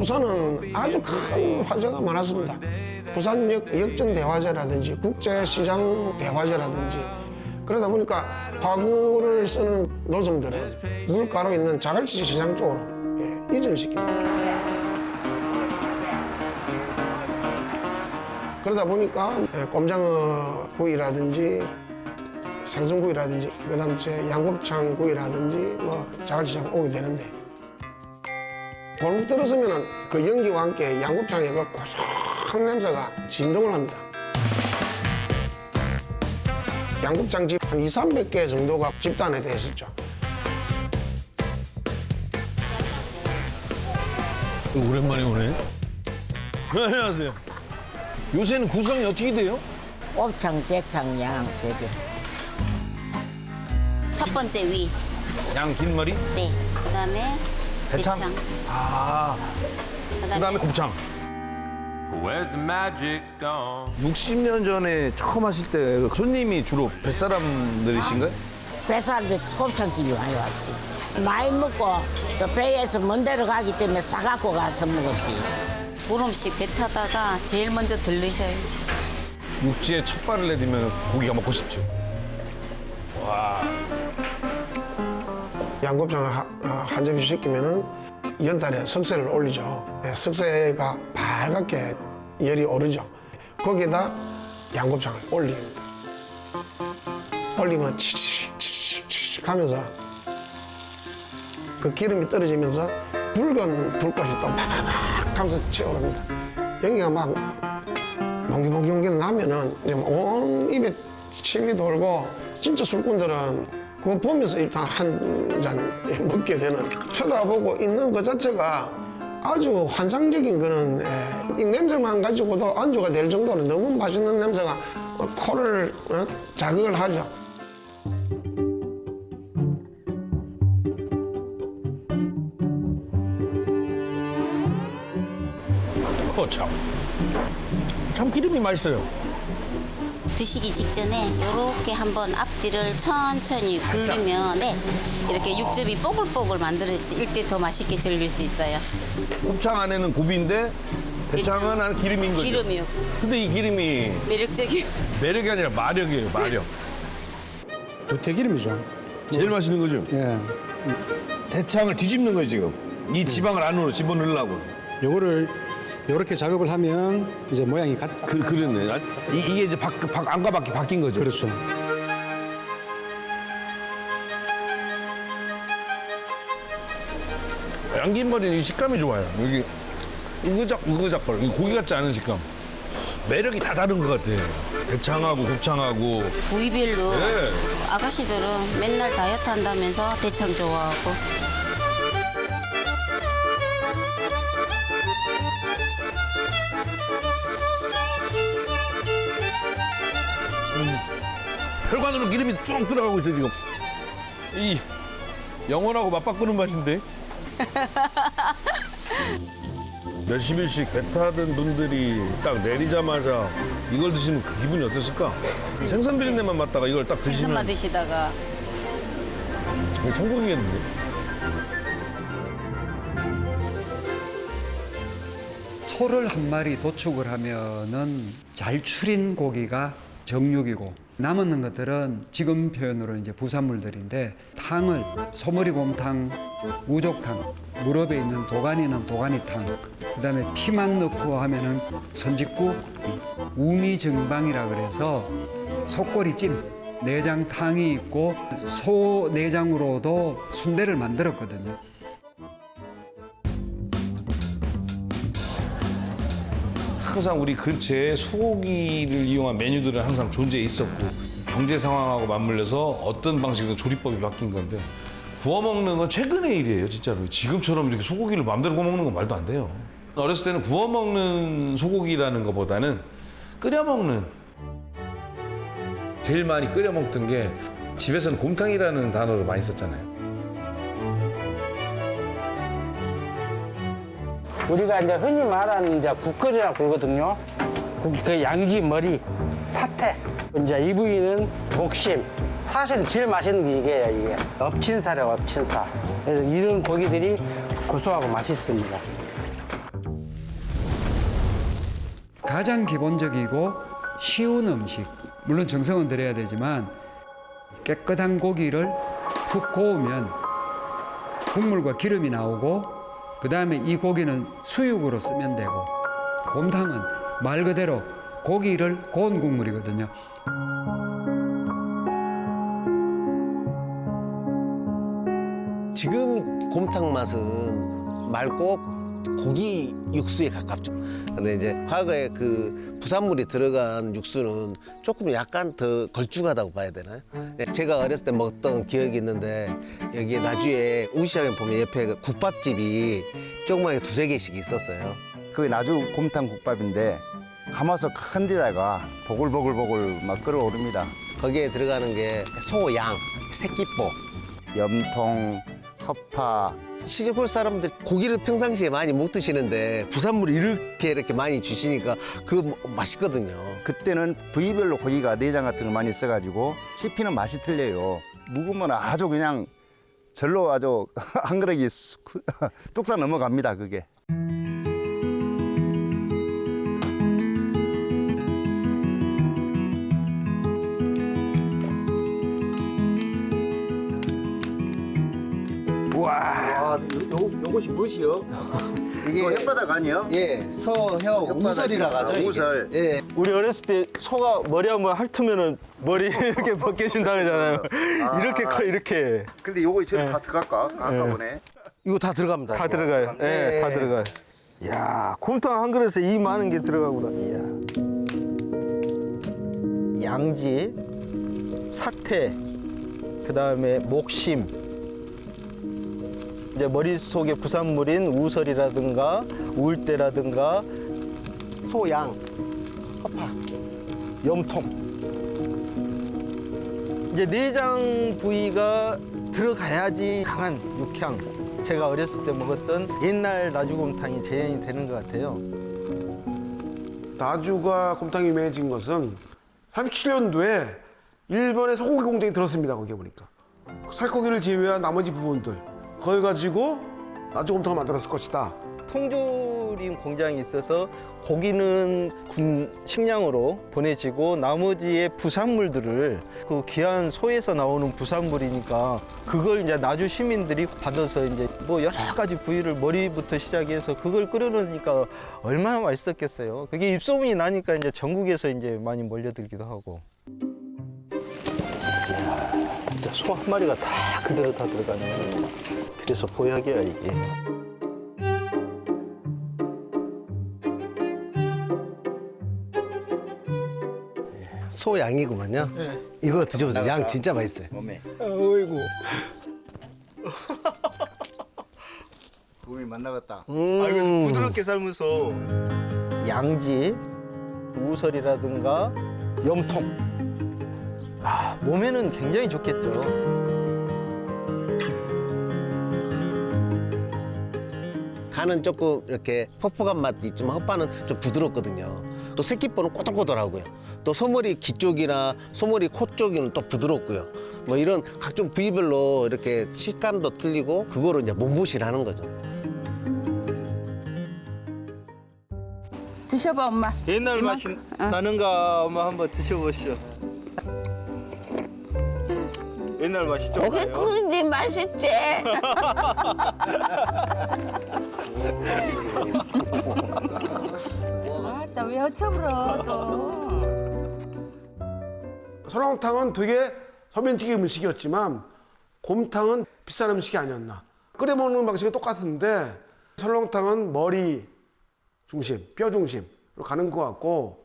부산은 아주 큰 화제가 많았습니다. 부산 역전 대화제라든지 국제시장 대화제라든지 그러다 보니까 화구를 쓰는 노점들은 물가로 있는 자갈치 시장 쪽으로 이전을 시킵니다. 그러다 보니까 꼼장어 구이라든지 생선구이라든지 그다음에 양곱창 구이라든지 뭐 자갈치장 오게 되는데 골목 들어서면은 그 연기와 함께 양곱창의 그 고소한 냄새가 진동을 합니다. 양곱창 집 한 200~300개 정도가 집단에 되어 있었죠. 오랜만에 오네. 네, 안녕하세요. 요새는 구성이 어떻게 돼요? 옥창, 대창, 양, 세 개. 첫 번째 위. 양 긴 머리? 네. 그다음에 대창? 대창. 아, 그다음에 곱창. Where's the magic gone? 60년 전에 처음 하실 때 손님이 주로 뱃사람들이신가요? 배사람들 곱창집이 많이 왔지. 많이 먹고 또 배에서 먼 데로 가기 때문에 싸갖고 가서 먹었지. 보름씩 배 타다가 제일 먼저 들르셔요. 육지에 첫 발을 내디면 고기가 먹고 싶죠. 양곱창을 한 접시 시키면은 연탄에 석쇠를 올리죠. 석쇠가 밝게 열이 오르죠. 거기에다 양곱창을 올립니다. 올리면 치익 하면서 그 기름이 떨어지면서 붉은 불꽃이 또 파파팍 하면서 치오릅니다. 여기가 막 몽기몽기 나면은 온 입에 침이 돌고 진짜 술꾼들은 그거 보면서 일단 한 잔 먹게 되는 쳐다보고 있는 그 자체가 아주 환상적인 그런 이 냄새만 가지고도 안주가 될 정도로 너무 맛있는 냄새가 코를 자극을 하죠. 참 기름이 맛있어요. 드시기 직전에 이렇게 한번 앞뒤를 천천히 굴리면 이렇게 육즙이 뽀글뽀글 만들 때 더 맛있게 절릴 수 있어요. 곱창 안에는 고비인데 대창은 안에 기름인 거죠. 기름이요. 근데 이 기름이 매력적이요. 매력이 아니라 마력이에요, 마력. 두태기름이죠. 제일 맛있는 거죠? 예. 대창을 뒤집는 거예요, 지금. 이 지방을 안으로 집어넣으려고. 요거를 이렇게 작업을 하면 이제 모양이 그러네. 이게 이제 안과 밖이 바뀐 거죠? 그렇죠. 양긴머리는 이 식감이 좋아요. 여기 으그작거려. 이 고기 같지 않은 식감. 매력이 다 다른 것 같아요. 대창하고 곱창하고. 부위별로 네. 아가씨들은 맨날 다이어트 한다면서 대창 좋아하고. 혈관으로 기름이 쭉 들어가고 있어요, 지금. 이 영혼하고 맞바꾸는 맛인데. 몇십 일씩 배 타던 분들이 딱 내리자마자 이걸 드시면 그 기분이 어땠을까? 생선 비린내만 맡다가 이걸 딱 생선만 드시면 드시다가 천국이겠는데? 소를 한 마리 도축을 하면은 잘 추린 고기가 정육이고 남은 것들은 지금 표현으로 이제 부산물들인데 탕을 소머리곰탕, 우족탕, 무릎에 있는 도가니는 도가니탕, 그다음에 피만 넣고 하면은 선짓국, 우미증방이라 그래서 속꼬리찜, 내장탕이 있고 소 내장으로도 순대를 만들었거든요. 항상 우리 근처에 소고기를 이용한 메뉴들은 항상 존재해 있었고 경제 상황하고 맞물려서 어떤 방식으로 조리법이 바뀐 건데 구워 먹는 건 최근의 일이에요, 진짜로. 지금처럼 이렇게 소고기를 마음대로 구워 먹는 건 말도 안 돼요. 어렸을 때는 구워 먹는 소고기라는 것보다는 끓여 먹는, 제일 많이 끓여 먹던 게 집에서는 곰탕이라는 단어를 많이 썼잖아요. 우리가 이제 흔히 말하는 이제 국거리라고 부르거든요. 그 양지 머리, 사태. 이제 이 부위는 목심. 사실 제일 맛있는 게 이게요, 이게. 엎친살이에요, 엎친살. 그래서 이런 고기들이 고소하고 맛있습니다. 가장 기본적이고 쉬운 음식. 물론 정성은 들여야 되지만 깨끗한 고기를 푹 고우면 국물과 기름이 나오고 그 다음에 이 고기는 수육으로 쓰면 되고 곰탕은 말 그대로 고기를 고운 국물이거든요. 지금 곰탕 맛은 맑고 고기 육수에 가깝죠. 근데 이제 과거에 그 부산물이 들어간 육수는 조금 약간 더 걸쭉하다고 봐야 되나요? 제가 어렸을 때 먹던 기억이 있는데 여기 나주에 우시장에 보면 옆에 그 국밥집이 조그맣게 2-3개씩 있었어요. 그 나주 곰탕 국밥인데 가마솥 큰 데다가 보글보글보글 막 끓어오릅니다. 거기에 들어가는 게 소, 양, 새끼뽀, 염통, 허파. 시골 사람들 고기를 평상시에 많이 못 드시는데 부산물을 이렇게 많이 주시니까 그거 맛있거든요. 그때는 부위별로 고기가 내장 같은 거 많이 써가지고 씹히는 맛이 틀려요. 묵으면 아주 그냥 절로 아주 한 그릇이 뚝딱 넘어갑니다, 그게. 와, 요것이 무엇이요? 이게 혓바닥 아니요? 예, 혀 우설이라 가죠. 이게. 우설. 예. 우리 어렸을 때 소가 머리 한번 핥으면은 머리 이렇게 벗겨진다 그러잖아요. 이렇게 커, 이렇게. 근데 요거 저기 다 들어갈까? 아까 보네. 이거 다 들어갑니다. 다 이거. 들어가요. 예, 네. 다 들어가요. 야, 곰탕 한 그릇에 이 많은 게 들어가구나. 양지, 사태, 그 다음에 목심. 이제 머릿속에 부산물인 우설이라든가 울대라든가 소, 양, 허파, 염통. 이제 내장 부위가 들어가야지 강한 육향. 제가 어렸을 때 먹었던 옛날 나주곰탕이 재현이 되는 것 같아요. 나주가 곰탕이 유명해진 것은 37년도에 일본의 소고기 공장이 들었습니다. 거기에 보니까 살코기를 제외한 나머지 부분들 그걸 가지고 나주 곰탕을 만들었을 것이다. 통조림 공장이 있어서 고기는 군 식량으로 보내지고 나머지의 부산물들을 그 귀한 소에서 나오는 부산물이니까 그걸 이제 나주 시민들이 받아서 이제 뭐 여러 가지 부위를 머리부터 시작해서 그걸 끓여놓으니까 얼마나 맛있었겠어요. 그게 입소문이 나니까 이제 전국에서 이제 많이 몰려들기도 하고. 진짜 소 한 마리가 다 그대로 다 들어가네요. 그래서 보약이야 이게. 소, 양이구만요. 이거 드셔보세요. 양 진짜 맛있어요. 몸에. 어이구. 몸이 만나갔다. 아이고 부드럽게 삶으서 양지, 우설이라든가 염통. 아, 몸에는 굉장히 좋겠죠. 간은 조금 이렇게 퍽퍽한 맛도 있지만 헛바는 좀 부드럽거든요. 또 새끼뽀는 꼬들꼬들하고요. 또 소머리 귀 쪽이나 소머리 코 쪽은 또 부드럽고요. 뭐 이런 각종 부위별로 이렇게 식감도 틀리고 그거를 이제 몸보신을 하는 거죠. 드셔봐 엄마. 옛날 맛이 나는가 엄마 한번 드셔보시죠. 옛날 맛이 좀 고기 나요. 구운데 맛있지. 아따 왜 어처불어 또. 설렁탕은 되게 서민적인 음식이었지만 곰탕은 비싼 음식이 아니었나. 끓여 먹는 방식이 똑같은데 설렁탕은 머리 중심, 뼈 중심으로 가는 것 같고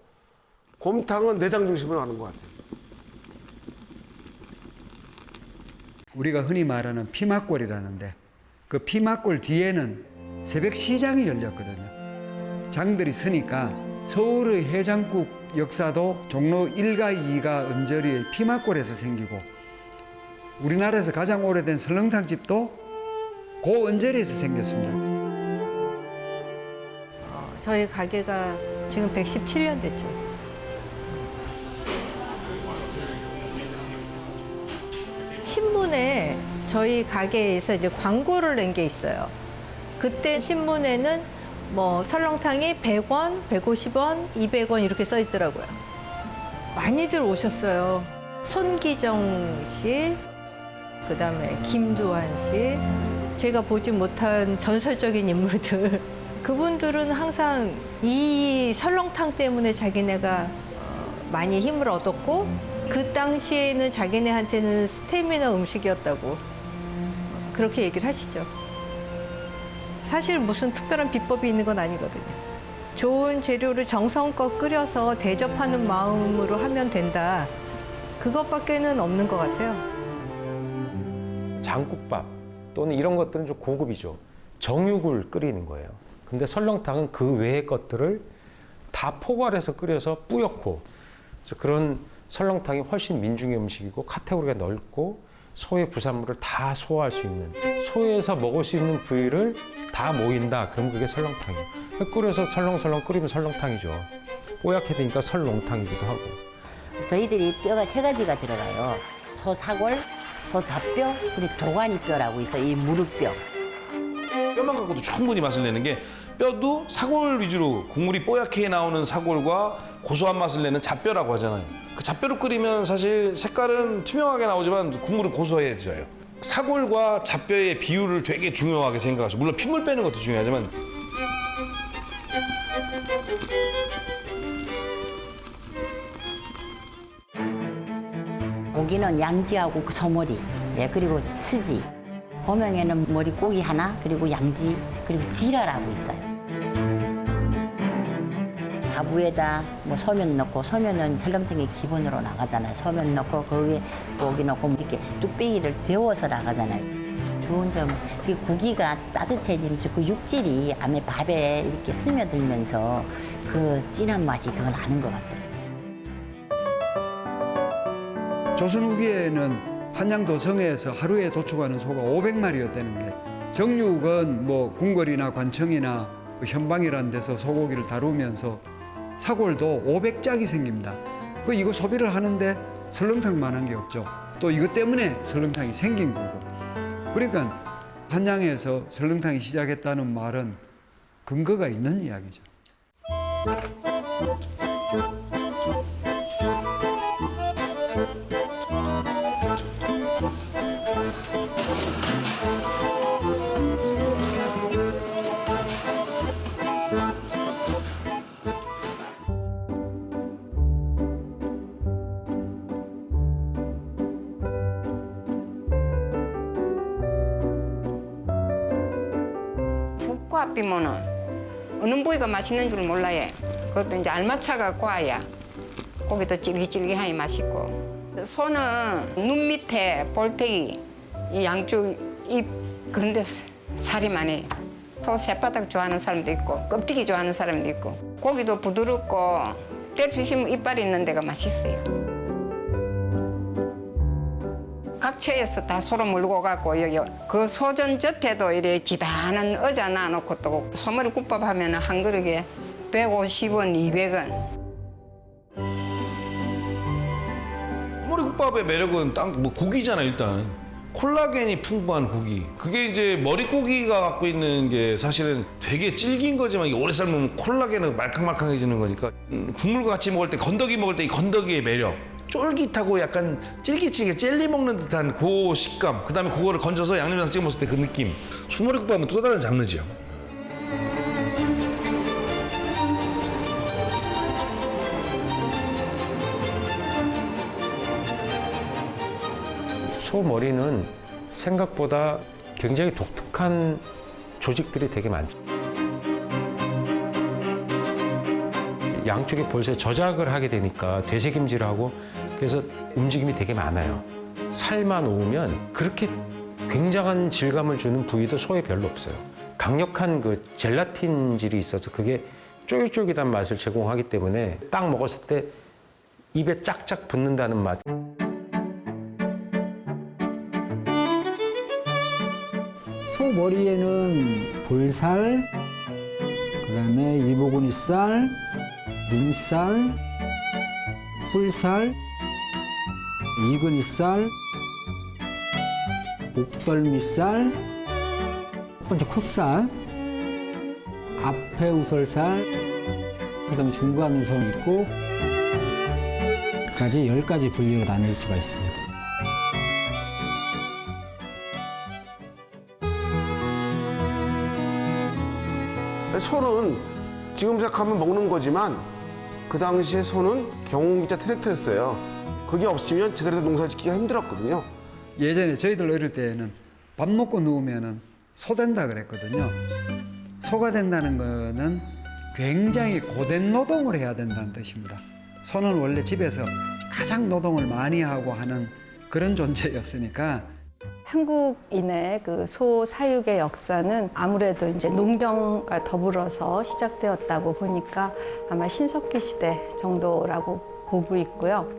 곰탕은 내장 중심으로 가는 것 같아요. 우리가 흔히 말하는 피막골이라는데 그 피막골 뒤에는 새벽 시장이 열렸거든요. 장들이 서니까 서울의 해장국 역사도 종로 1가 2가 언저리의 피막골에서 생기고 우리나라에서 가장 오래된 설렁탕 집도 그 언저리에서 생겼습니다. 저희 가게가 지금 117년 됐죠. 신문에 저희 가게에서 이제 광고를 낸 게 있어요. 그때 신문에는 뭐 설렁탕이 100원, 150원, 200원 이렇게 써 있더라고요. 많이들 오셨어요. 손기정 씨, 그다음에 김두한 씨, 제가 보지 못한 전설적인 인물들. 그분들은 항상 이 설렁탕 때문에 자기네가 많이 힘을 얻었고 그 당시에는 자기네한테는 스태미나 음식이었다고 그렇게 얘기를 하시죠. 사실 무슨 특별한 비법이 있는 건 아니거든요. 좋은 재료를 정성껏 끓여서 대접하는 마음으로 하면 된다. 그것밖에는 없는 것 같아요. 장국밥 또는 이런 것들은 좀 고급이죠. 정육을 끓이는 거예요. 근데 설렁탕은 그 외의 것들을 다 포괄해서 끓여서 뿌옇고, 그래서 그런 설렁탕이 훨씬 민중의 음식이고 카테고리가 넓고 소의 부산물을 다 소화할 수 있는, 소에서 먹을 수 있는 부위를 다 모인다. 그럼 그게 설렁탕이에요. 끓여서 설렁설렁 끓이면 설렁탕이죠. 뽀얗게 되니까 설렁탕이기도 하고. 저희들이 뼈가 3가지가 들어가요. 소 사골, 소 잡뼈, 그리고 도가니뼈라고 있어. 이 무릎뼈. 뼈만 갖고도 충분히 맛을 내는 게, 뼈도 사골 위주로 국물이 뽀얗게 나오는 사골과 고소한 맛을 내는 잡뼈라고 하잖아요. 그 잡뼈로 끓이면 사실 색깔은 투명하게 나오지만 국물은 고소해져요. 사골과 잡뼈의 비율을 되게 중요하게 생각하죠. 물론 핏물 빼는 것도 중요하지만. 고기는 양지하고 그 소머리, 예, 그리고 스지. 고명에는 머리고기 하나, 그리고 양지, 그리고 지라라고 있어요. 밥 위에다 뭐 소면 넣고, 소면은 설렁탕의 기본으로 나가잖아요. 소면 넣고 거기에 고기 넣고 이렇게 뚝배기를 데워서 나가잖아요. 좋은 점은 그 고기가 따뜻해지면서 그 육질이 안에 밥에 이렇게 스며들면서 그 진한 맛이 더 나는 것 같아요. 조선 후기에는 한양도성에서 하루에 도축하는 소가 500마리였다는 게, 정육은 뭐 궁궐이나 관청이나 현방이라는 데서 소고기를 다루면서 사골도 500짝이 생깁니다. 이거 소비를 하는데 설렁탕만한 게 없죠. 또 이것 때문에 설렁탕이 생긴 거고. 그러니까 한양에서 설렁탕이 시작했다는 말은 근거가 있는 이야기죠. 푹 비면은 어느 부위가 맛있는 줄 몰라요. 그것도 이제 알맞춰 갖고 와야 고기도 찔기찔기하니 맛있고. 소는 눈 밑에 볼태기, 이 양쪽 입 그런데 살이 많아요. 소 새바닥 좋아하는 사람도 있고 껍데기 좋아하는 사람도 있고, 고기도 부드럽고 뗄 수 있으면 이빨이 있는 데가 맛있어요. 각처에서 다 소로 물고 갖고 여기 그 소전 젖에도 이래 지단한 의자 놔놓고 또 소머리 국밥 하면 한 그릇에 150원, 200원. 소머리국밥의 매력은 뭐 고기잖아. 일단 콜라겐이 풍부한 고기. 그게 이제 머릿고기가 갖고 있는 게 사실은 되게 질긴 거지만 이게 오래 삶으면 콜라겐은 말캉말캉해지는 거니까, 국물과 같이 먹을 때, 건더기 먹을 때 이 건더기의 매력, 쫄깃하고 약간 찔기찔기 젤리 먹는 듯한 그 식감, 그다음에 그거를 건져서 양념장 찍어 먹을 때 그 느낌. 소머리국밥은 또 다른 장르죠. 소 머리는 생각보다 굉장히 독특한 조직들이 되게 많죠. 양쪽에 벌써 저작을 하게 되니까 되새김질하고, 그래서 움직임이 되게 많아요. 살만 오면 그렇게 굉장한 질감을 주는 부위도 소에 별로 없어요. 강력한 그 젤라틴질이 있어서 그게 쫄깃쫄깃한 맛을 제공하기 때문에 딱 먹었을 때 입에 짝짝 붙는다는 맛. 소 머리에는 볼살, 그다음에 이보구니살, 눈살, 뿔살, 이근이살, 목덜미살, 첫 번째 콧살, 앞에 우설살, 그다음에 중간 손 있고 까지 10가지 분류로 나눌 수가 있습니다. 소는 지금 생각하면 먹는 거지만 그 당시에 소는 경운기자 트랙터였어요. 그게 없으면 제대로 된 농사 짓기가 힘들었거든요. 예전에 저희들 어릴 때는 밥 먹고 누우면은 소 된다 그랬거든요. 소가 된다는 거는 굉장히 고된 노동을 해야 된다는 뜻입니다. 소는 원래 집에서 가장 노동을 많이 하고 하는 그런 존재였으니까 한국인의 그 소 사육의 역사는 아무래도 이제 농경과 더불어서 시작되었다고 보니까 아마 신석기 시대 정도라고 보고 있고요.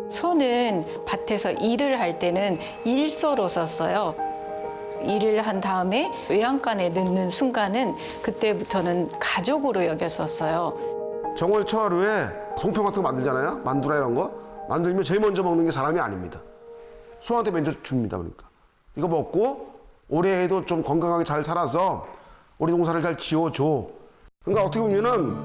소는 밭에서 일을 할 때는 일소로 썼어요. 일을 한 다음에 외양간에 넣는 순간은 그때부터는 가족으로 여겼었어요. 정월 초하루에 송편 같은 거 만들잖아요. 만두라 이런 거. 만들면 제일 먼저 먹는 게 사람이 아닙니다. 소한테 먼저 줍니다. 그러니까 이거 먹고 올해에도 좀 건강하게 잘 살아서 우리 농사를 잘 지어줘. 그러니까 어떻게 보면은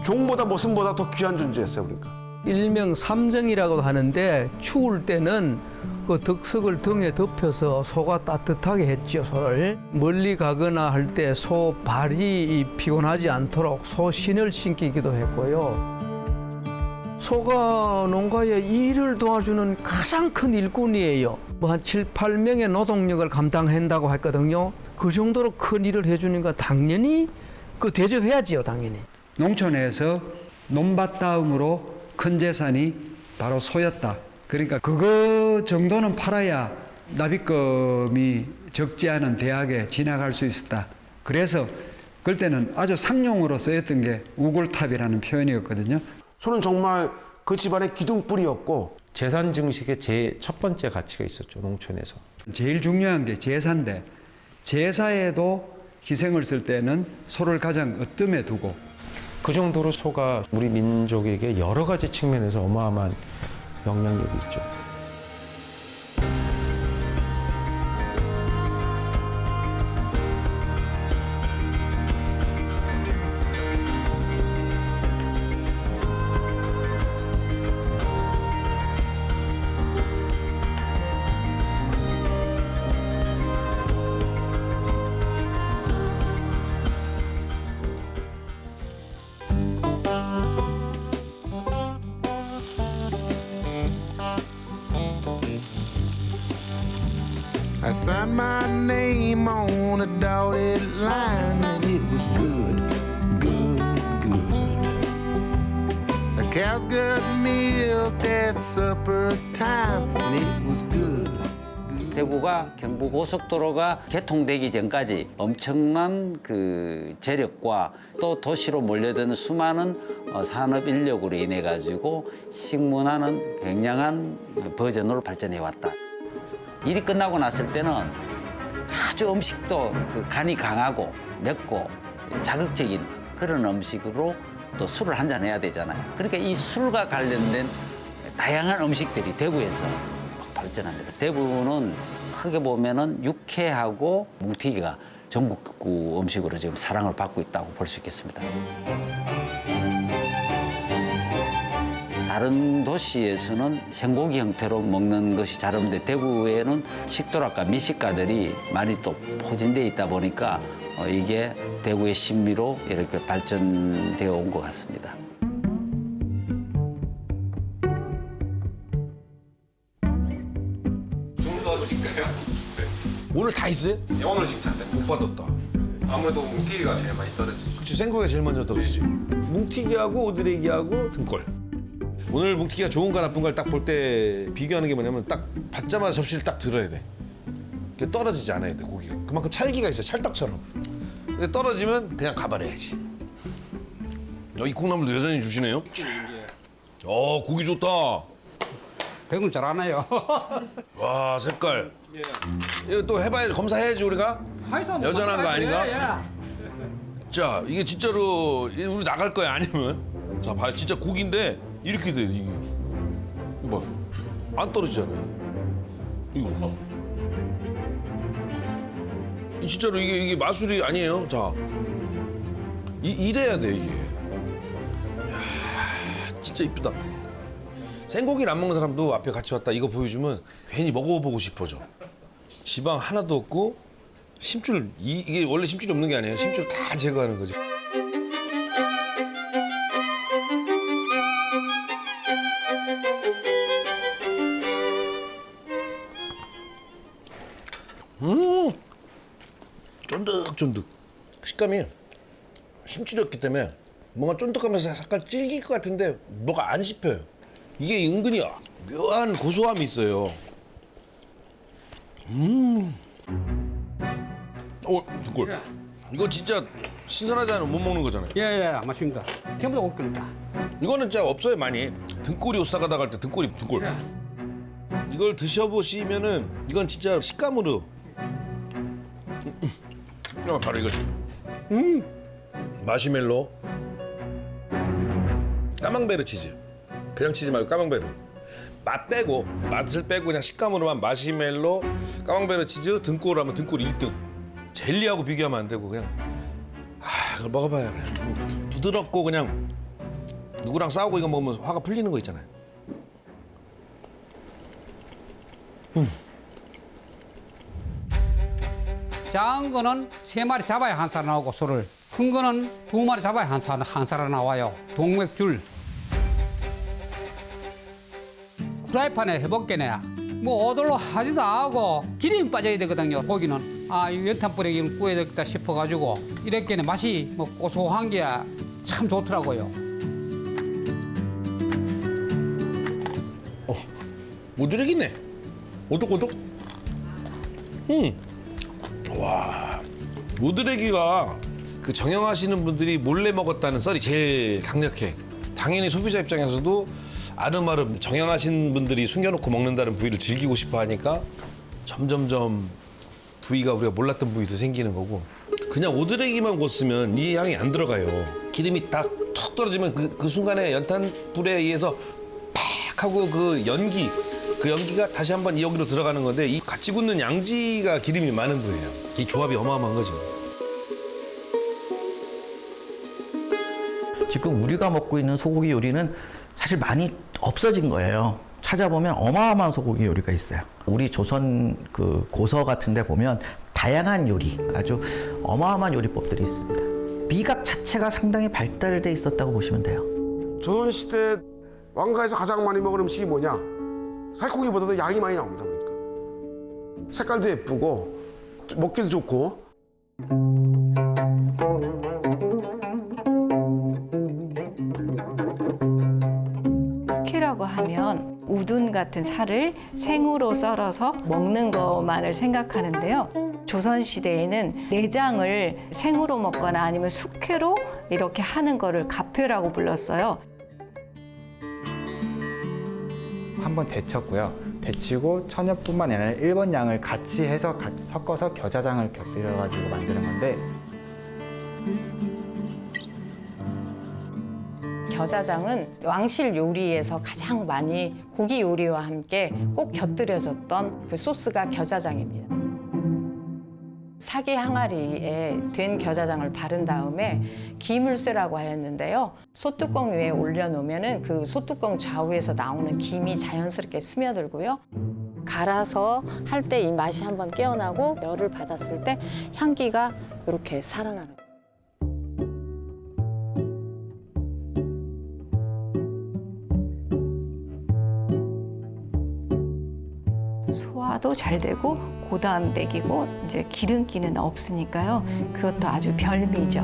종보다 모습보다 더 귀한 존재였어요. 그러니까. 일명 삼정이라고도 하는데 추울 때는 그 덕석을 등에 덮여서 소가 따뜻하게 했죠. 소를 멀리 가거나 할 때 소 발이 피곤하지 않도록 소 신을 신기기도 했고요. 소가 농가에 일을 도와주는 가장 큰 일꾼이에요. 뭐 한 7, 8명의 노동력을 감당한다고 했거든요. 그 정도로 큰 일을 해주니까 당연히 그 대접해야지요, 당연히. 농촌에서 논밭 다음으로 큰 재산이 바로 소였다. 그러니까 그거 정도는 팔아야 납입금이 적지 않은 대학에 진학할 수 있었다. 그래서 그때는 아주 상용으로 쓰였던 게 우골탑이라는 표현이었거든요. 소는 정말 그 집안의 기둥뿌리였고 재산 증식의 제 첫 번째 가치가 있었죠, 농촌에서. 제일 중요한 게 제사인데 제사에도 희생을 쓸 때는 소를 가장 으뜸에 두고 그 정도로 소가 우리 민족에게 여러 가지 측면에서 어마어마한 영향력이 있죠. I signed my name on a dotted line and it was good, good, good. The cows got milk at supper time and it was good. 대구가 경부고속도로가 개통되기 전까지 엄청난 그 재력과 또 도시로 몰려드는 수많은 산업 인력으로 인해 가지고 식문화는 굉장한 버전으로 발전해 왔다. 일이 끝나고 났을 때는 아주 음식도 그 간이 강하고 맵고 자극적인 그런 음식으로 또 술을 한잔 해야 되잖아요. 그러니까 이 술과 관련된 다양한 음식들이 대구에서 발전합니다. 대구는 크게 보면은 육회하고 뭉티기가 전국구 음식으로 지금 사랑을 받고 있다고 볼 수 있겠습니다. 다른 도시에서는 생고기 형태로 먹는 것이 잘 없는데 대구에는 식도락과 미식가들이 많이 또 포진되어 있다 보니까 이게 대구의 신미로 이렇게 발전되어 온 것 같습니다. 좀 도와주실까요? 오늘 다 있어요? 네, 오늘 지금 다 못 받았다. 아무래도 뭉티기가 제일 많이 떨어지죠. 그치, 생고기가 제일 먼저 떨어지지. 뭉티기하고 오드레기하고 등골. 오늘 뭉티기가 좋은가 나쁜가를 딱 볼 때 비교하는 게 뭐냐면 딱 받자마자 접시를 딱 들어야 돼. 그게 떨어지지 않아야 돼, 고기가. 그만큼 찰기가 있어, 찰떡처럼. 근데 떨어지면 그냥 가버려야지. 이 콩나물도 여전히 주시네요. 고기 좋다. 배군 잘하네요. 와, 색깔. 이거 또 해봐야지, 검사해야지 우리가. 여전한 거 아닌가? 자, 이게 진짜로 우리 나갈 거야 아니면? 자, 봐, 진짜 고기인데 이렇게 돼 이게. 이거 봐, 안 떨어지잖아요. 이거. 진짜로 이게 마술이 아니에요. 자, 이래야 돼 이게. 이야, 진짜 이쁘다. 생고기를 안 먹는 사람도 앞에 같이 왔다 이거 보여주면 괜히 먹어보고 싶어져. 지방 하나도 없고 심줄 이게 원래 심줄이 없는 게 아니에요. 심줄 다 제거하는 거지. 쫀득쫀득. 식감이 심줄이 없기 때문에 뭔가 쫀득하면서 약간 질길 것 같은데 뭐가 안 씹혀요. 이게 은근히 묘한 고소함이 있어요. 등골. 이거 진짜 신선하지 않으면 못 먹는 거잖아요. 예, 맞습니다. 전부 다 올겨울다. 이거는 진짜 없어요 많이. 등골이 오싹하다 갈 때 등골. 이걸 드셔보시면은 이건 진짜 식감으로. 바로 이거지. 마시멜로. 까망베르 치즈. 그냥 치즈 말고 까망베르. 맛을 빼고 그냥 식감으로만 마시멜로, 까망베르 치즈, 등골 하면 등골 1등. 젤리하고 비교하면 안 되고 그냥 그걸 먹어봐야 그래. 부드럽고 그냥 누구랑 싸우고 이거 먹으면 화가 풀리는 거 있잖아요. 작은 거는 3마리 잡아야 한 살 나오고 소를. 큰 거는 2마리 잡아야 한 살 나와요. 동맥줄. 프라이팬에 해볼게네. 뭐 오돌로 하지도 않고 기름이 빠져야 되거든요. 고기는 이 연탄 뿌리기는 구워야 되겠다 싶어가지고 이렇게는 맛이 뭐 고소한 게 참 좋더라고요. 모드렉이네. 오독오독. 와, 모드레기가 그 정형하시는 분들이 몰래 먹었다는 썰이 제일 강력해. 당연히 소비자 입장에서도 아름아름 정형하신 분들이 숨겨놓고 먹는다는 부위를 즐기고 싶어 하니까 점점점 부위가 우리가 몰랐던 부위도 생기는 거고. 그냥 오드레기만 구웠으면 이 향이 안 들어가요. 기름이 딱 툭 떨어지면 그 순간에 연탄 불에 의해서 팍 하고 그 연기가 다시 한번 여기로 들어가는 건데 이 같이 굽는 양지가 기름이 많은 부위예요. 이 조합이 어마어마한 거죠. 지금 우리가 먹고 있는 소고기 요리는 사실 많이 없어진 거예요. 찾아보면 어마어마한 소고기 요리가 있어요. 우리 조선 그 고서 같은 데 보면 다양한 요리, 아주 어마어마한 요리법들이 있습니다. 미각 자체가 상당히 발달돼 있었다고 보시면 돼요. 조선시대 왕가에서 가장 많이 먹은 음식이 뭐냐? 살코기보다도 양이 많이 나옵니다. 그러니까 색깔도 예쁘고 먹기도 좋고. 숙회라고 하면 우둔 같은 살을 생으로 썰어서 먹는 것만을 생각하는데요. 조선시대에는 내장을 생으로 먹거나 아니면 숙회로 이렇게 하는 거를 갑회라고 불렀어요. 한번 데쳤고요. 데치고 천엽뿐만 아니라 일본 양을 같이 해서 섞어서 겨자장을 곁들여가지고 만드는 건데 겨자장은 왕실 요리에서 가장 많이 고기 요리와 함께 꼭 곁들여졌던 그 소스가 겨자장입니다. 사기 항아리에 된 겨자장을 바른 다음에 기물쇠라고 하였는데요. 소뚜껑 위에 올려놓으면 그 소뚜껑 좌우에서 나오는 김이 자연스럽게 스며들고요. 갈아서 할 때 이 맛이 한번 깨어나고 열을 받았을 때 향기가 이렇게 살아나는 거예요. 소화도 잘 되고 고단백이고 이제 기름기는 없으니까요. 그것도 아주 별미죠.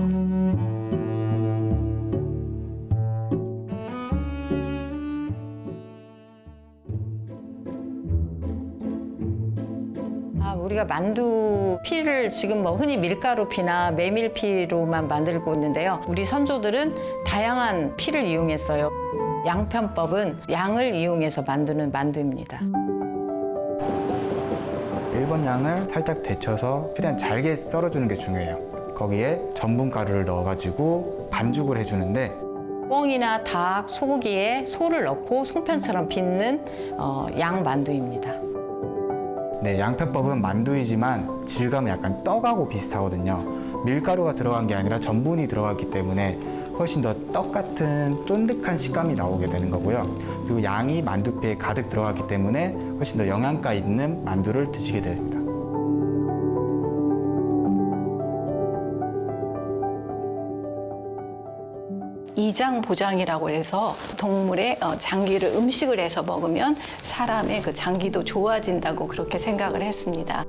우리가 만두 피를 지금 뭐 흔히 밀가루 피나 메밀 피로만 만들고 있는데요. 우리 선조들은 다양한 피를 이용했어요. 양편법은 양을 이용해서 만드는 만두입니다. 일본 양을 살짝 데쳐서 최대한 잘게 썰어주는 게 중요해요. 거기에 전분가루를 넣어가지고 반죽을 해주는데 꿩이나 닭, 소고기에 소를 넣고 송편처럼 빚는 양만두입니다. 네, 양편법은 만두이지만 질감은 약간 떡하고 비슷하거든요. 밀가루가 들어간 게 아니라 전분이 들어갔기 때문에 훨씬 더 떡 같은 쫀득한 식감이 나오게 되는 거고요. 그리고 양이 만두피에 가득 들어갔기 때문에 훨씬 더 영양가 있는 만두를 드시게 됩니다. 이장보장이라고 해서 동물의 장기를 음식을 해서 먹으면 사람의 그 장기도 좋아진다고 그렇게 생각을 했습니다.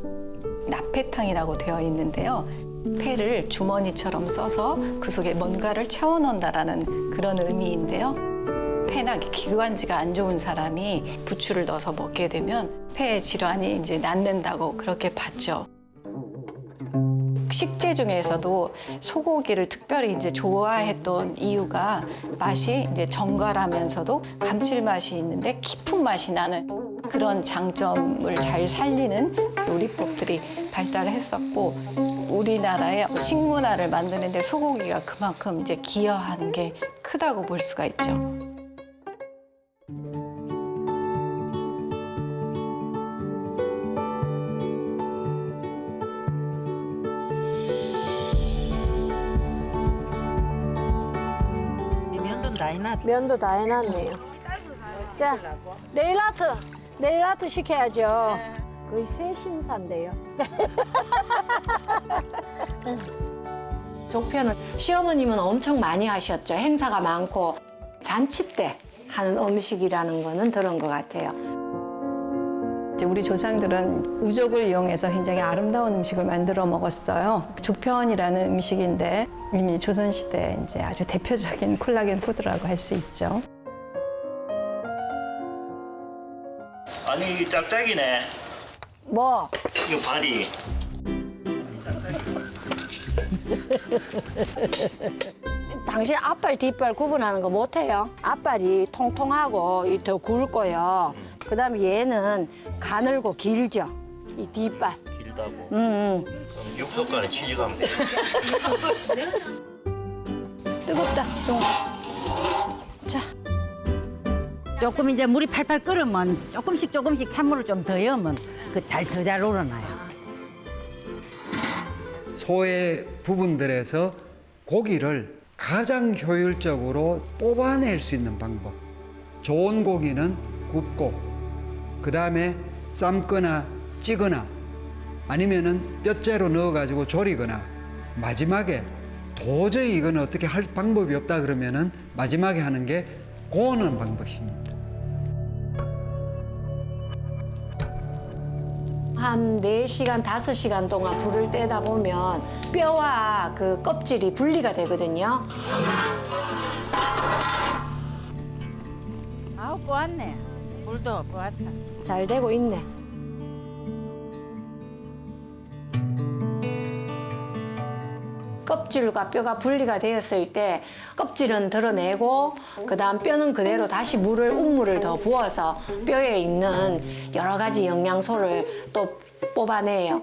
나패탕이라고 되어 있는데요. 패를 주머니처럼 써서 그 속에 뭔가를 채워넣는다라는 그런 의미인데요. 폐나 기관지가 안 좋은 사람이 부추를 넣어서 먹게 되면 폐 질환이 이제 낫는다고 그렇게 봤죠. 식재 중에서도 소고기를 특별히 이제 좋아했던 이유가 맛이 이제 정갈하면서도 감칠맛이 있는데 깊은 맛이 나는 그런 장점을 잘 살리는 요리법들이 발달했었고 우리나라의 식문화를 만드는데 소고기가 그만큼 이제 기여한 게 크다고 볼 수가 있죠. 면도 다 해놨네요. 자, 네일 아트 시켜야죠. 거의 새 신사인데요. 족편은 시어머님은 엄청 많이 하셨죠. 행사가 많고 잔치 때 하는 음식이라는 거는 들은 것 같아요. 이제 우리 조상들은 우족을 이용해서 굉장히 아름다운 음식을 만들어 먹었어요. 족편이라는 음식인데 이미 조선시대 이제 아주 대표적인 콜라겐 푸드라고 할 수 있죠. 아니 이게 짝짝이네. 뭐? 이거 발이. 당신 앞발 뒷발 구분하는 거 못해요. 앞발이 통통하고 더 굵고요. 그다음에 얘는 가늘고 길죠. 이 뒷발. 길다고. 그럼 육석간에 치즈가면 돼. 뜨겁다. 좀. 자. 조금 이제 물이 팔팔 끓으면 조금씩 찬물을 좀 더 넣으면 더 잘 우러나요. 소의 부분들에서 고기를 가장 효율적으로 뽑아낼 수 있는 방법. 좋은 고기는 굽고 그 다음에 삶거나 찌거나 아니면은 뼈째로 넣어가지고 조리거나 마지막에 도저히 이건 어떻게 할 방법이 없다 그러면은 마지막에 하는 게 구우는 방법입니다. 한 4시간, 5시간 동안 불을 떼다 보면 뼈와 그 껍질이 분리가 되거든요. 아우, 꼬았네. 물도 꼬았다. 잘 되고 있네. 껍질과 뼈가 분리가 되었을 때 껍질은 드러내고 그다음 뼈는 그대로 다시 우물을 더 부어서 뼈에 있는 여러 가지 영양소를 또 뽑아내요.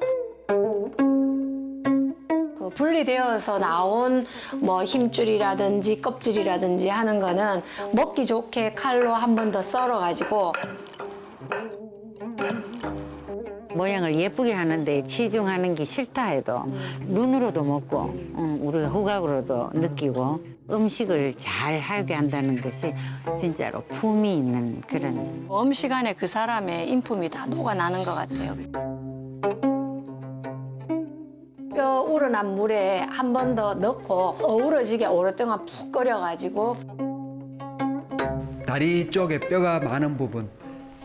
그 분리되어서 나온 뭐 힘줄이라든지 껍질이라든지 하는 거는 먹기 좋게 칼로 한 번 더 썰어가지고 모양을 예쁘게 하는데 치중하는 게 싫다 해도 눈으로도 먹고 우리가 후각으로도 느끼고 음식을 잘 하게 한다는 것이 진짜로 품이 있는 그런 음식 안에 그 사람의 인품이 다 녹아나는 것 같아요. 뼈 우러난 물에 한 번 더 넣고 어우러지게 오랫동안 푹 끓여가지고 다리 쪽에 뼈가 많은 부분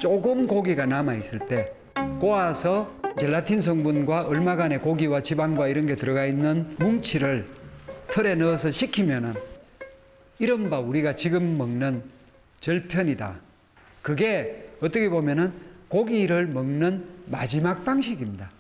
조금 고기가 남아있을 때 고아서 젤라틴 성분과 얼마간의 고기와 지방과 이런 게 들어가 있는 뭉치를 틀에 넣어서 식히면은 이른바 우리가 지금 먹는 절편이다. 그게 어떻게 보면은 고기를 먹는 마지막 방식입니다.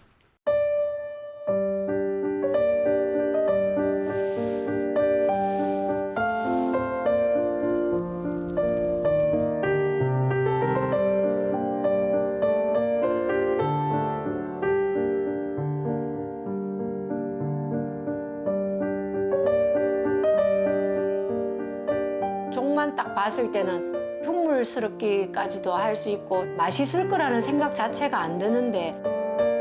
종만 딱 봤을 때는 흉물스럽기까지도 할 수 있고 맛있을 거라는 생각 자체가 안 드는데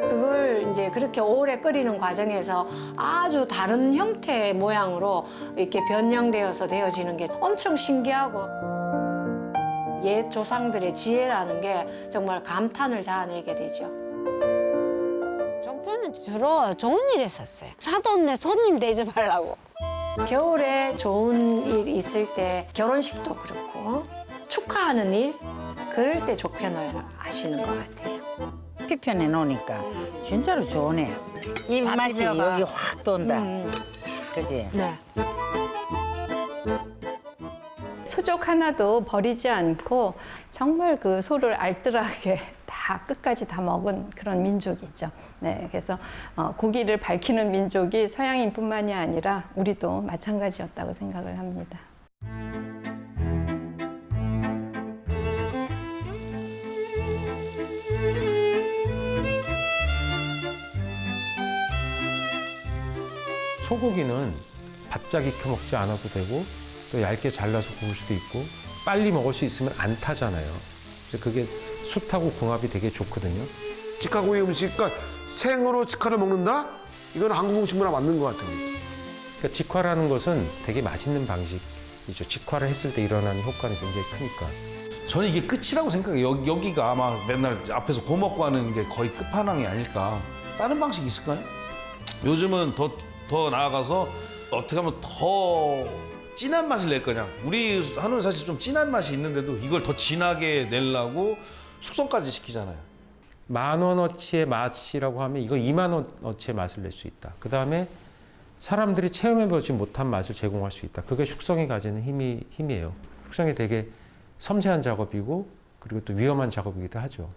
그걸 이제 그렇게 오래 끓이는 과정에서 아주 다른 형태의 모양으로 이렇게 변형되어서 되어지는 게 엄청 신기하고 옛 조상들의 지혜라는 게 정말 감탄을 자아내게 되죠. 종편은 주로 좋은 일 했었어요. 사돈네 손님 대접하려고. 겨울에 좋은 일 있을 때 결혼식도 그렇고 축하하는 일 그럴 때 족편을 하시는 것 같아요. 피편해 놓으니까 진짜로 좋네. 입맛이 여기 확 돈다. 그지? 네. 수족 하나도 버리지 않고 정말 그 소를 알뜰하게 다 끝까지 다 먹은 그런 민족이죠. 네, 그래서 고기를 밝히는 민족이 서양인뿐만이 아니라 우리도 마찬가지였다고 생각을 합니다. 소고기는 바짝 익혀 먹지 않아도 되고 또 얇게 잘라서 구울 수도 있고 빨리 먹을 수 있으면 안 타잖아요. 그래서 그게 숯하고 궁합이 되게 좋거든요. 직화구이 음식, 그러니까 생으로 직화를 먹는다? 이건 한국 음식 문화 맞는 것 같아요. 그러니까 직화라는 것은 되게 맛있는 방식이죠. 직화를 했을 때 일어나는 효과는 굉장히 크니까. 저는 이게 끝이라고 생각해요. 여기가 아마 맨날 앞에서 고 먹고 하는 게 거의 끝판왕이 아닐까. 다른 방식이 있을까요? 요즘은 더 나아가서 어떻게 하면 더 진한 맛을 낼 거냐. 우리 한우는 사실 좀 진한 맛이 있는데도 이걸 더 진하게 내려고 숙성까지 시키잖아요. 10,000원어치의 맛이라고 하면 이거 20,000원어치의 맛을 낼 수 있다. 그 다음에 사람들이 체험해보지 못한 맛을 제공할 수 있다. 그게 숙성이 가지는 힘이에요. 숙성이 되게 섬세한 작업이고 그리고 또 위험한 작업이기도 하죠.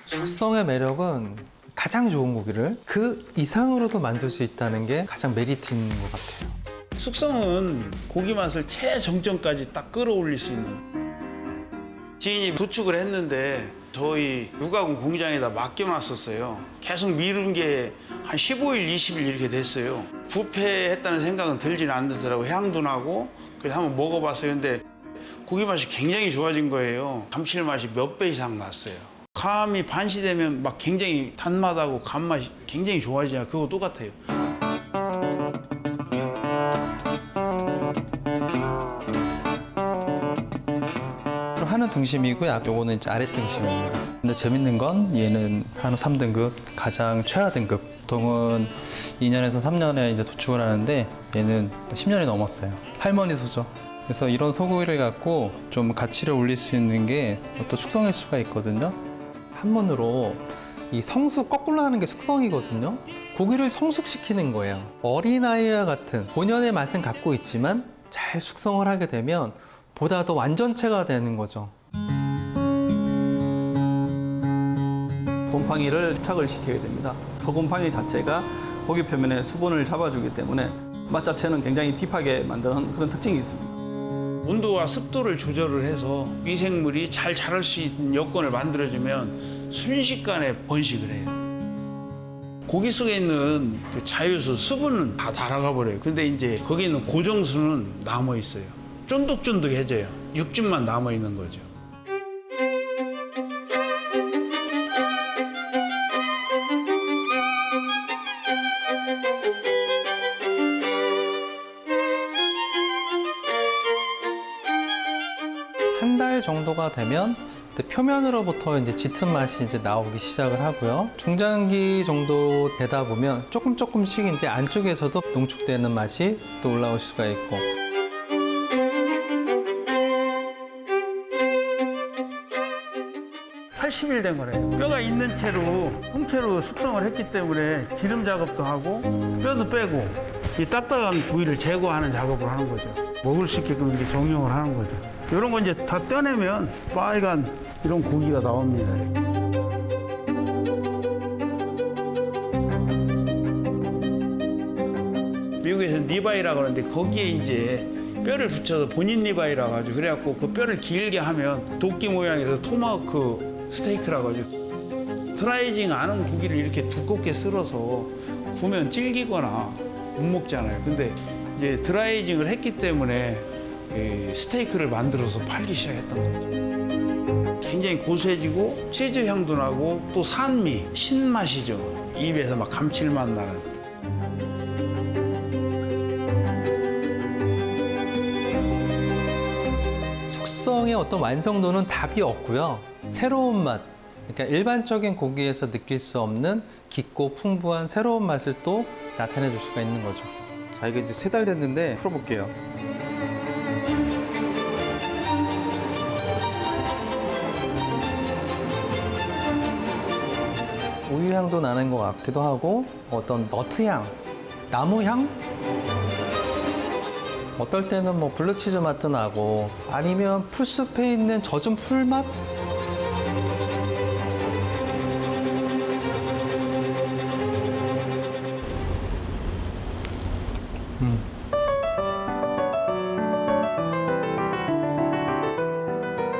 숙성의 매력은 가장 좋은 고기를 그 이상으로도 만들 수 있다는 게 가장 메리트인 것 같아요. 숙성은 고기 맛을 최정점까지 딱 끌어올릴 수 있는. 지인이 도축을 했는데 저희 육아공 공장에다 맡겨놨었어요. 계속 미룬 게 한 15일, 20일 이렇게 됐어요. 부패했다는 생각은 들지는 않더라고요. 향도 나고. 그래서 한번 먹어봤어요. 근데 고기 맛이 굉장히 좋아진 거예요. 감칠맛이 몇 배 이상 났어요. 감이 반시되면 막 굉장히 단맛하고 간맛이 굉장히 좋아지잖아요. 그거 똑같아요. 한우 등심이고요. 요거는 이제 아랫 등심입니다. 근데 재밌는 건 얘는 한우 3등급, 가장 최하 등급. 보통은 2년에서 3년에 이제 도축을 하는데 얘는 10년이 넘었어요. 할머니 소죠. 그래서 이런 소고기를 갖고 좀 가치를 올릴 수 있는 게 또 숙성일 수가 있거든요. 한번으로 이 성숙 거꾸로 하는 게 숙성이거든요. 고기를 성숙시키는 거예요. 어린아이와 같은 본연의 맛은 갖고 있지만 잘 숙성을 하게 되면 보다 더 완전체가 되는 거죠. 곰팡이를 착을 시키게 됩니다. 소곰팡이 자체가 고기 표면에 수분을 잡아주기 때문에 맛 자체는 굉장히 딥하게 만드는 그런 특징이 있습니다. 온도와 습도를 조절을 해서 미생물이 잘 자랄 수 있는 여건을 만들어주면 순식간에 번식을 해요. 고기 속에 있는 그 자유수, 수분은 다 날아가 버려요. 근데 이제 거기 있는 고정수는 남아 있어요. 쫀득쫀득해져요. 육즙만 남아 있는 거죠. 한 달 정도가 되면 표면으로부터 이제 짙은 맛이 이제 나오기 시작을 하고요. 중장기 정도 되다 보면 조금씩 이제 안쪽에서도 농축되는 맛이 또 올라올 수가 있고. (80일) 된 거래요. 뼈가 있는 채로 통째로 숙성을 했기 때문에 기름 작업도 하고 뼈도 빼고 이 딱딱한 부위를 제거하는 작업을 하는 거죠. 먹을 수 있게끔 이렇게 정형을 하는 거죠. 이런 거 이제 다 떼내면 빨간 이런 고기가 나옵니다. 미국에서는 리바이라고 하는데 거기에 이제 뼈를 붙여서 본인 리바이라고 하죠. 그래갖고 그 뼈를 길게 하면 도끼 모양에서 토마호크 스테이크라고 하죠. 드라이징 안 한 고기를 이렇게 두껍게 썰어서 구우면 질기거나 못 먹잖아요. 근데 이제 드라이징을 했기 때문에 스테이크를 만들어서 팔기 시작했던 거죠. 굉장히 고소해지고 치즈 향도 나고 또 산미, 신맛이죠. 입에서 막 감칠맛 나는. 숙성의 어떤 완성도는 답이 없고요. 새로운 맛, 그러니까 일반적인 고기에서 느낄 수 없는 깊고 풍부한 새로운 맛을 또 나타내 줄 수가 있는 거죠. 자, 이거 이제 3달 됐는데 풀어볼게요. 우유 향도 나는 것 같기도 하고 어떤 너트 향, 나무 향? 어떨 때는 뭐 블루치즈 맛도 나고 아니면 풀숲에 있는 젖은 풀 맛?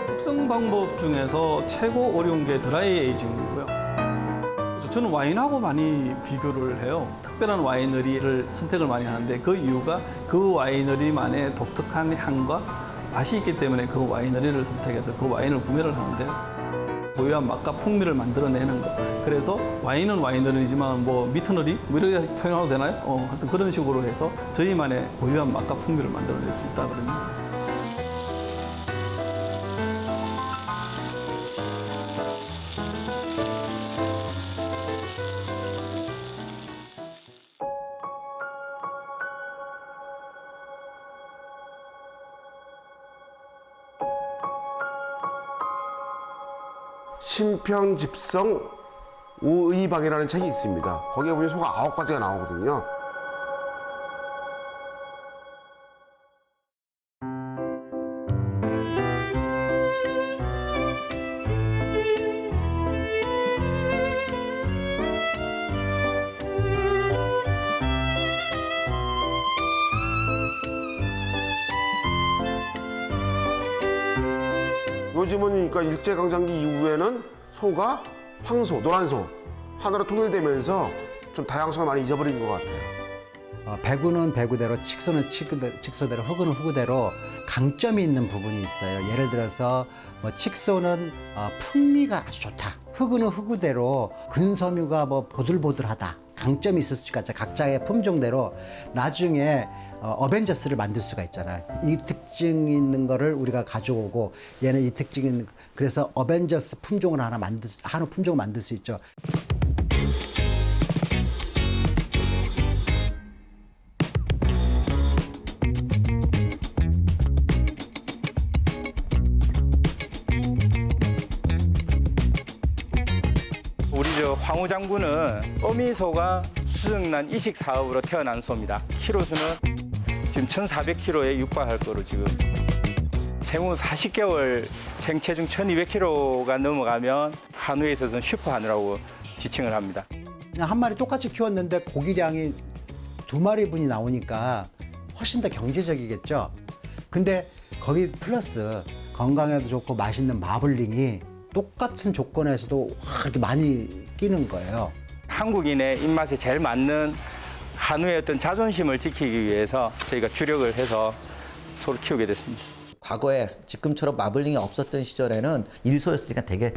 숙성 방법 중에서 최고 어려운 게 드라이 에이징이고요. 그래서 저는 와인하고 많이 비교를 해요. 특별한 와이너리를 선택을 많이 하는데 그 이유가 그 와이너리만의 독특한 향과 맛이 있기 때문에 그 와이너리를 선택해서 그 와인을 구매를 하는데요. 고유한 맛과 풍미를 만들어내는 거. 그래서 와인은 와이너리지만 뭐 미트너리? 뭐 이렇게 표현해도 되나요? 하여튼 그런 식으로 해서 저희만의 고유한 맛과 풍미를 만들어낼 수 있다 그러면. 신평집성 오의박이라는 책이 있습니다. 거기에 보면 소가 9가지가 나오거든요. 요즘은 그러니까 일제강점기 이후에는 소가 황소, 노란소 하나로 통일되면서 좀 다양성을 많이 잊어버린 것 같아요. 배구는 배구대로, 칙소는 칙소대로, 흑우는 흑우대로 강점이 있는 부분이 있어요. 예를 들어서 뭐 칙소는 풍미가 아주 좋다. 흑우는 흑우대로 근섬유가 뭐 보들보들하다. 강점이 있을 수가 있죠. 각자의 품종대로 나중에 어벤져스를 만들 수가 있잖아요. 이 특징이 있는 거를 우리가 가져오고 얘는 이 특징이 있는, 그래서 어벤져스 품종을 한우 품종을 만들 수 있죠. 우리 저 황후 장군은 어미소가 수정란 이식 사업으로 태어난 소입니다. 키로수는 지금 1,400kg에 육박할 거로 지금 생후 40개월 생체중 1,200kg가 넘어가면 한우에 있어서는 슈퍼 한우라고 지칭을 합니다. 그냥 한 마리 똑같이 키웠는데 고기량이 2마리분이 나오니까 훨씬 더 경제적이겠죠. 근데 거기 플러스 건강에도 좋고 맛있는 마블링이 똑같은 조건에서도 확 이렇게 많이 끼는 거예요. 한국인의 입맛에 제일 맞는 한우의 어떤 자존심을 지키기 위해서 저희가 주력을 해서 소를 키우게 됐습니다. 과거에 지금처럼 마블링이 없었던 시절에는 일소였으니까 되게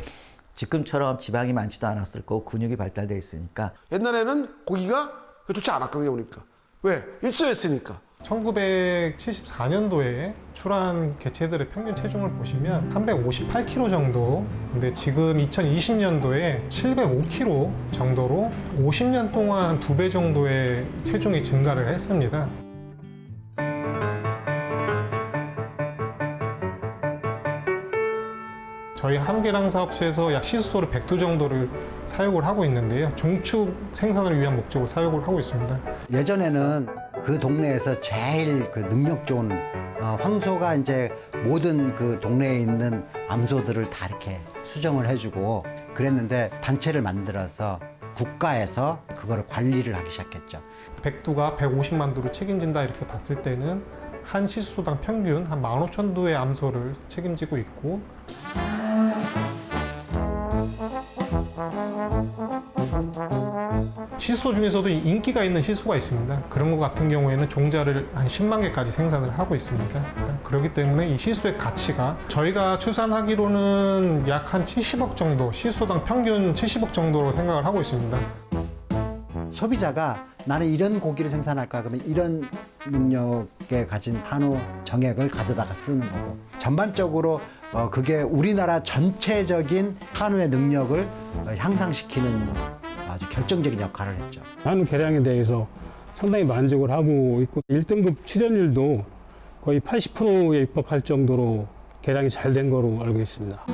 지금처럼 지방이 많지도 않았을 거고 근육이 발달돼 있으니까 옛날에는 고기가 좋지 않았거든요, 보니까. 왜? 일소였으니까. 1974년도에 출한 개체들의 평균 체중을 보시면 358kg 정도, 근데 지금 2020년도에 705kg 정도로 50년 동안 2배 정도의 체중이 증가를 했습니다. 저희 한우계량 사업소에서 약 시수소를 100두 정도를 사육을 하고 있는데요. 종축 생산을 위한 목적으로 사육을 하고 있습니다. 예전에는 그 동네에서 제일 그 능력 좋은 황소가 이제 모든 그 동네에 있는 암소들을 다 이렇게 수정을 해주고 그랬는데 단체를 만들어서 국가에서 그거를 관리를 하기 시작했죠. 100두가 150만 두를 책임진다 이렇게 봤을 때는 한 시수소당 평균 한 15,000두의 암소를 책임지고 있고 시소 중에서도 인기가 있는 시소가 있습니다. 그런 것 같은 경우에는 종자를 한 10만 개까지 생산을 하고 있습니다. 그렇기 때문에 이 시소의 가치가 저희가 추산하기로는 약 한 70억 정도, 시소당 평균 70억 정도로 생각을 하고 있습니다. 소비자가 나는 이런 고기를 생산할까 그러면 이런 능력에 가진 한우 정액을 가져다가 쓰는 거고 전반적으로 그게 우리나라 전체적인 한우의 능력을 향상시키는 아주 결정적인 역할을 했죠. 한우 개량에 대해서 상당히 만족을 하고 있고 1등급 출연율도 거의 80%에 육박할 정도로 개량이 잘 된 거로 알고 있습니다.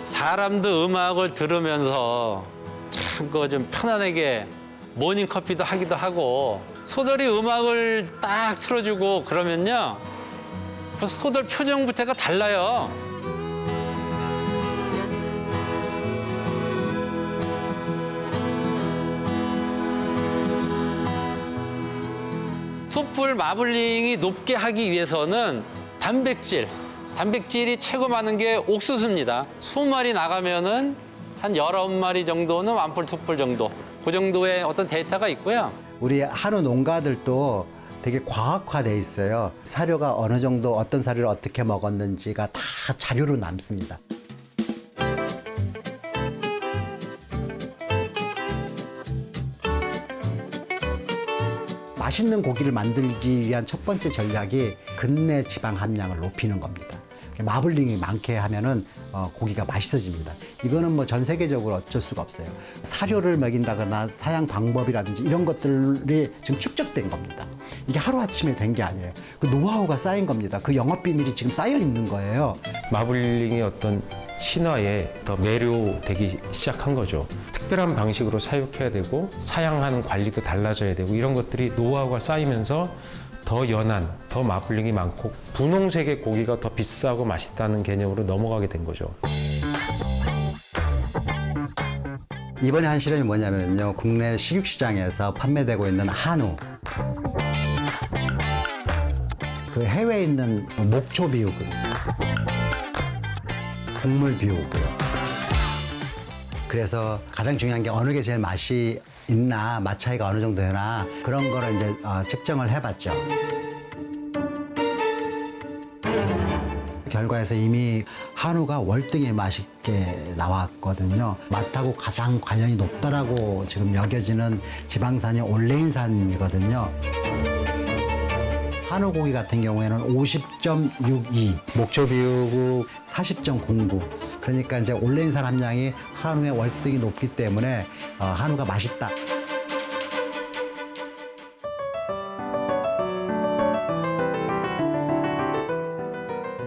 사람도 음악을 들으면서 참 그 좀 편안하게 모닝 커피도 하기도 하고 소돌이 음악을 딱 틀어주고 그러면요 벌써 소돌 표정부터가 달라요. 숯불 마블링이 높게 하기 위해서는 단백질이 최고 많은 게 옥수수입니다. 20마리 나가면은 한 19마리 정도는 완불, 투불 정도. 그 정도의 어떤 데이터가 있고요. 우리 한우 농가들도 되게 과학화돼 있어요. 사료가 어느 정도 어떤 사료를 어떻게 먹었는지가 다 자료로 남습니다. 맛있는 고기를 만들기 위한 첫 번째 전략이 근내 지방 함량을 높이는 겁니다. 마블링이 많게 하면은 고기가 맛있어집니다. 이거는 뭐 전 세계적으로 어쩔 수가 없어요. 사료를 먹인다거나 사양 방법이라든지 이런 것들이 지금 축적된 겁니다. 이게 하루아침에 된 게 아니에요. 그 노하우가 쌓인 겁니다. 그 영업 비밀이 지금 쌓여 있는 거예요. 마블링이 어떤 신화에 더 매료되기 시작한 거죠. 특별한 방식으로 사육해야 되고 사양하는 관리도 달라져야 되고 이런 것들이 노하우가 쌓이면서 더 연한, 더 마블링이 많고 분홍색의 고기가 더 비싸고 맛있다는 개념으로 넘어가게 된 거죠. 이번에 한 실험이 뭐냐면요. 국내 식육시장에서 판매되고 있는 한우. 그 해외에 있는 목초 비우고요. 국물 비우고요. 그래서 가장 중요한 게 어느 게 제일 맛이 있나, 맛 차이가 어느 정도 되나 그런 거를 이제 측정을 해봤죠. 결과에서 이미 한우가 월등히 맛있게 나왔거든요. 맛하고 가장 관련이 높다라고 지금 여겨지는 지방산이 올레인산이거든요. 한우 고기 같은 경우에는 50.62, 목초 비우고 40.09. 그러니까 이제 올레인산 함량이 한우의 월등히 높기 때문에 한우가 맛있다.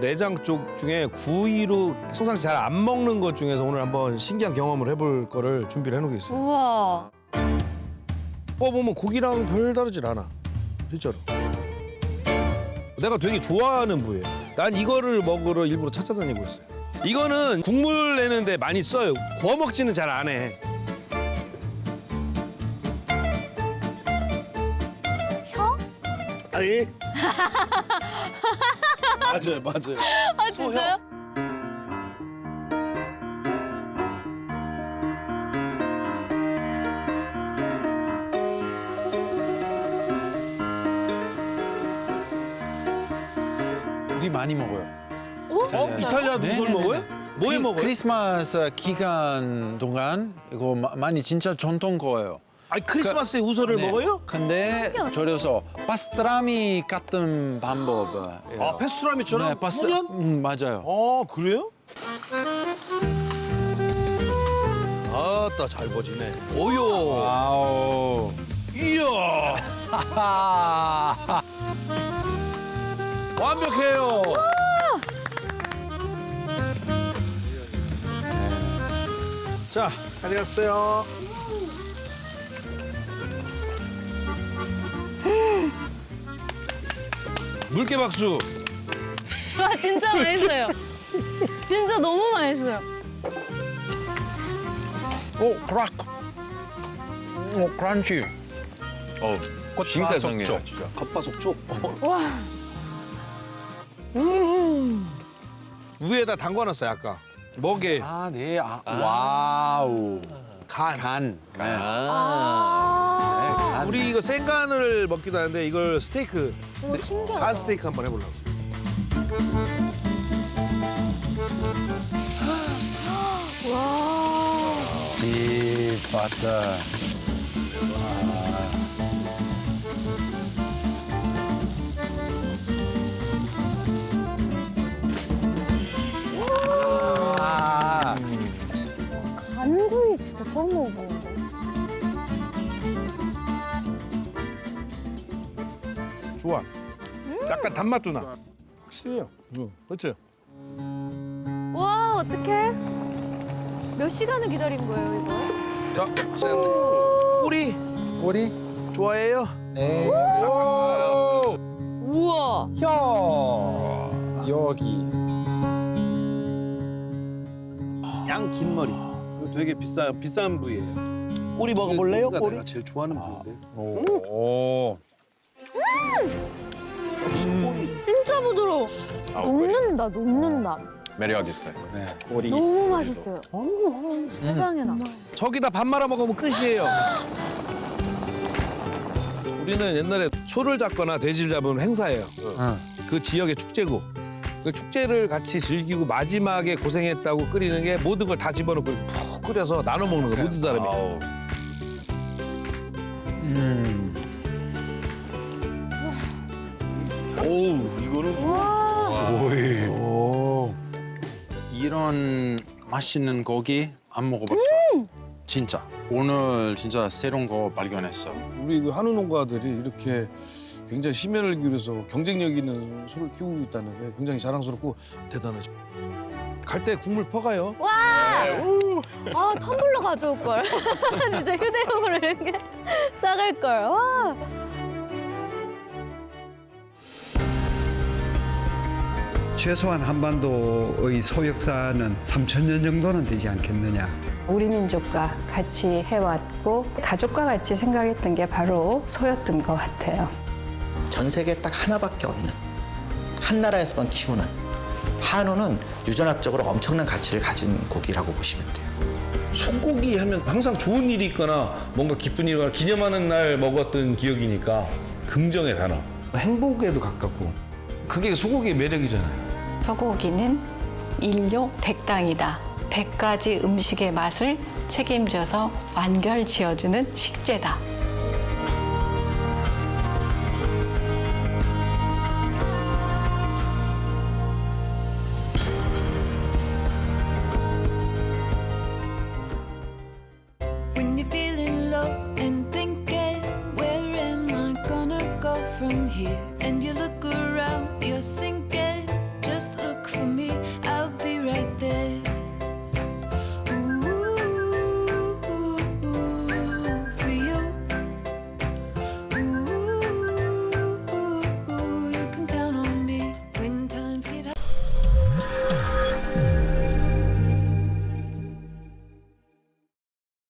내장 쪽 중에 구이로 평상시 잘 안 먹는 것 중에서 오늘 한번 신기한 경험을 해볼 거를 준비를 해놓고 있어요. 우와. 보면 고기랑 별 다르질 않아. 진짜로. 내가 되게 좋아하는 부위예요. 난 이거를 먹으러 일부러 찾아다니고 있어요. 이거는 국물 내는데 많이 써요. 구워 먹지는 잘 안 해. 혀? 아니. 맞아요, 맞아요. 아 진짜요? 우리 많이 먹어요. 이탈리아도 무술 먹어요? 뭐에 먹어요? 크리스마스 기간 동안 이거 많이 진짜 전통 거예요. 아니 크리스마스에 우설을 먹어요? 근데 절여서 파스트라미 같은 방법. 아 페스트라미처럼? 네, 맞아요. 그래요? 아따 잘 버지네. 오요. 와우. 이야. 완벽해요. 자, 가져갔어요. 물개 박수. 와 진짜 맛있어요. 진짜 너무 맛있어요. 오, 크락. 오, 크런치. 겉바속촉. 겉바속촉. 와. 위에다 담궈놨어요 아까. 먹에. 아, 네. 와우. 간. 우리 이거 생간을 먹기도 하는데 이걸 스테이크, 신기하다. 간 스테이크 한번 해보려고. 와. 딥 바터. 간구이 진짜 처음 먹어보는데. 좋아. 약간 단맛도 나. 확실해요. 그렇죠? 와, 어떡해? 몇 시간을 기다린 거예요, 이거? 자, 사장님. 꼬리. 꼬리? 좋아해요? 네. 우와. 혀. 여기. 양 긴 머리. 이거 되게 비싼 부위예요. 꼬리 먹어볼래요? 꼬리? 내가 제일 좋아하는 부위인데. 오. 진짜 부드러워. 녹는다, 녹는다. 매력 있어요. 네. 꼬리. 너무 맛있어요. 세상에 나. 저기다 밥 말아 먹으면 끝이에요. 우리는 옛날에 소를 잡거나 돼지를 잡으면 행사예요. 그 지역의 축제고. 그 축제를 같이 즐기고 마지막에 고생했다고 끓이는 게 모든 걸 다 집어넣고 푹 끓여서 나눠 먹는 거 모든 사람이. 오우 이거는. 오이. 오. 이런 맛있는 고기 안 먹어봤어. 진짜. 오늘 진짜 새로운 거 발견했어. 우리 그 한우 농가들이 이렇게 굉장히 심혈을 기울여서 경쟁력 있는 소를 키우고 있다는 게 굉장히 자랑스럽고 대단하죠. 갈 때 국물 퍼가요. 와! 아, 텀블러 가져올 걸. 진짜 휴대용으로 이렇게 싸갈 걸. 와! 최소한 한반도의 소역사는 3,000년 정도는 되지 않겠느냐. 우리 민족과 같이 해왔고 가족과 같이 생각했던 게 바로 소였던 것 같아요. 전 세계에 딱 하나밖에 없는 한 나라에서만 키우는 한우는 유전학적으로 엄청난 가치를 가진 고기라고 보시면 돼요. 소고기 하면 항상 좋은 일이 있거나 뭔가 기쁜 일이거나 기념하는 날 먹었던 기억이니까 긍정의 단어. 행복에도 가깝고 그게 소고기의 매력이잖아요. 소고기는 인류 백당이다. 100가지 음식의 맛을 책임져서 완결 지어주는 식재다. When you're feeling low and thinking, where am I gonna go from here? And you look around, you're seeing